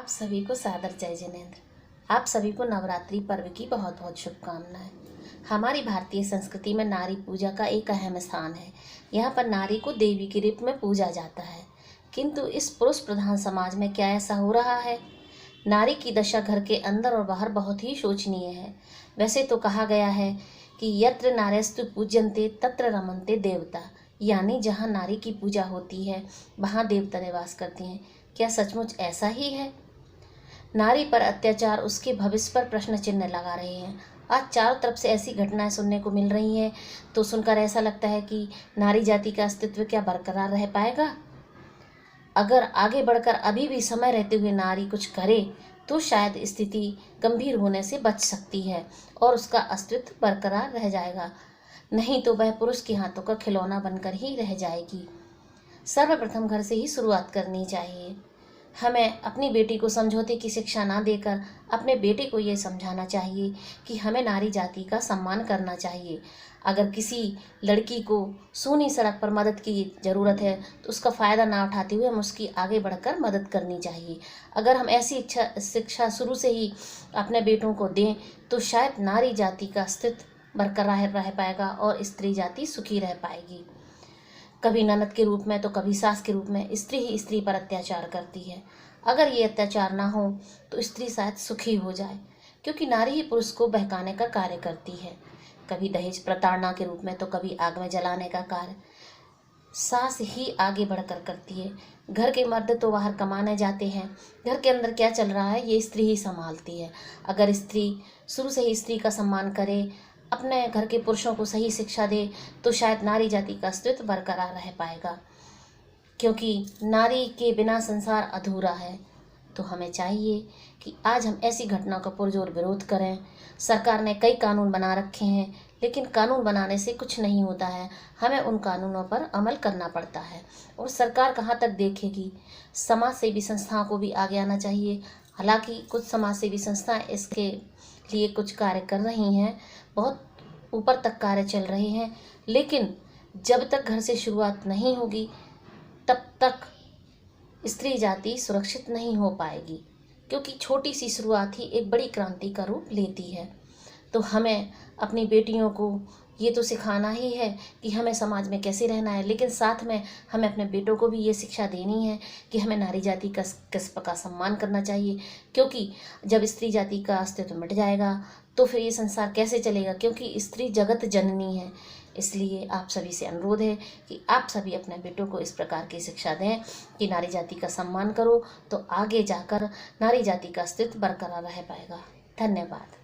आप सभी को सादर जय जिनेंद्र। आप सभी को नवरात्रि पर्व की बहुत बहुत शुभकामनाएं। हमारी भारतीय संस्कृति में नारी पूजा का एक अहम स्थान है। यहाँ पर नारी को देवी के रूप में पूजा जाता है, किंतु इस पुरुष प्रधान समाज में क्या ऐसा हो रहा है? नारी की दशा घर के अंदर और बाहर बहुत ही शोचनीय है। वैसे तो कहा गया है कि यत्र नार्यस्तु पूज्यन्ते तत्र रमन्ते देवता, यानी जहाँ नारी की पूजा होती है वहाँ देवता निवास करती हैं। क्या सचमुच ऐसा ही है? नारी पर अत्याचार उसके भविष्य पर प्रश्न चिन्ह लगा रहे हैं। आज चारों तरफ से ऐसी घटनाएं सुनने को मिल रही हैं तो सुनकर ऐसा लगता है कि नारी जाति का अस्तित्व क्या बरकरार रह पाएगा? अगर आगे बढ़कर अभी भी समय रहते हुए नारी कुछ करे तो शायद स्थिति गंभीर होने से बच सकती है और उसका अस्तित्व बरकरार रह जाएगा, नहीं तो वह पुरुष के हाथों का खिलौना बनकर ही रह जाएगी। सर्वप्रथम घर से ही शुरुआत करनी चाहिए। हमें अपनी बेटी को समझौते की शिक्षा ना देकर अपने बेटे को ये समझाना चाहिए कि हमें नारी जाति का सम्मान करना चाहिए। अगर किसी लड़की को सूनी सड़क पर मदद की ज़रूरत है तो उसका फ़ायदा ना उठाते हुए हम उसकी आगे बढ़कर मदद करनी चाहिए। अगर हम ऐसी शिक्षा शुरू से ही अपने बेटों को दें तो शायद नारी जाति का अस्तित्व बरकरार रह पाएगा और स्त्री जाति सुखी रह पाएगी। कभी ननद के रूप में तो कभी सास के रूप में स्त्री ही स्त्री पर अत्याचार करती है। अगर ये अत्याचार ना हो तो स्त्री शायद सुखी हो जाए, क्योंकि नारी ही पुरुष को बहकाने का कार्य करती है। कभी दहेज प्रताड़ना के रूप में तो कभी आग में जलाने का कार्य सास ही आगे बढ़कर करती है। घर के मर्द तो बाहर कमाने जाते हैं, घर के अंदर क्या चल रहा है ये स्त्री ही संभालती है। अगर स्त्री शुरू से ही स्त्री का सम्मान करे, अपने घर के पुरुषों को सही शिक्षा दे तो शायद नारी जाति का अस्तित्व बरकरार रह पाएगा, क्योंकि नारी के बिना संसार अधूरा है। तो हमें चाहिए कि आज हम ऐसी घटना का पुरजोर विरोध करें। सरकार ने कई कानून बना रखे हैं, लेकिन कानून बनाने से कुछ नहीं होता है। हमें उन कानूनों पर अमल करना पड़ता है और सरकार कहाँ तक देखेगी। समाज सेवी संस्थाओं को भी आगे आना चाहिए। हालांकि कुछ समाज सेवी संस्थाएं इसके लिए कुछ कार्य कर रही हैं, बहुत ऊपर तक कार्य चल रहे हैं, लेकिन जब तक घर से शुरुआत नहीं होगी तब तक स्त्री जाति सुरक्षित नहीं हो पाएगी, क्योंकि छोटी सी शुरुआत ही एक बड़ी क्रांति का रूप लेती है। तो हमें अपनी बेटियों को ये तो सिखाना ही है कि हमें समाज में कैसे रहना है, लेकिन साथ में हमें अपने बेटों को भी ये शिक्षा देनी है कि हमें नारी जाति का किस्म का सम्मान करना चाहिए। क्योंकि जब स्त्री जाति का अस्तित्व मिट जाएगा तो फिर ये संसार कैसे चलेगा, क्योंकि स्त्री जगत जननी है। इसलिए आप सभी से अनुरोध है कि आप सभी अपने बेटों को इस प्रकार की शिक्षा दें कि नारी जाति का सम्मान करो, तो आगे जाकर नारी जाति का अस्तित्व बरकरार रह पाएगा। धन्यवाद।